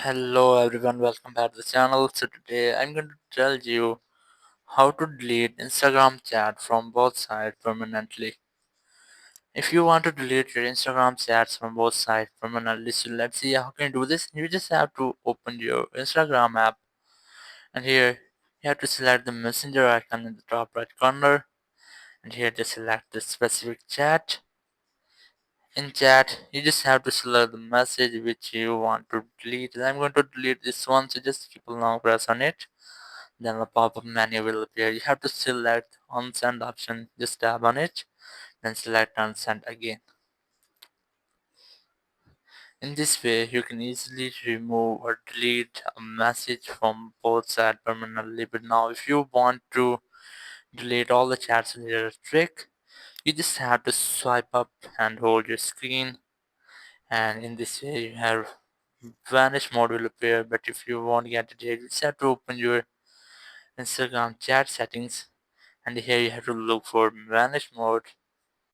Hello everyone, welcome back to the channel. So today I'm going to tell you how to delete Instagram chat from both sides permanently. If you want to delete your Instagram chats from both sides permanently, so let's see how can you do this. You just have to open your Instagram app, and here you have to select the messenger icon in the top right corner, and here just select the specific chat. In chat, you just have to select the message which you want to delete. I'm going to delete this one, so just keep a long press on it. Then a pop-up menu will appear. You have to select Unsend option. Just tap on it, then select Unsend again. In this way, you can easily remove or delete a message from both sides permanently. But now, if you want to delete all the chats with your trick, you just have to swipe up and hold your screen. And in this way, you have vanish mode will appear. But if you won't get it here, you just have to open your Instagram chat settings, and here you have to look for vanish mode,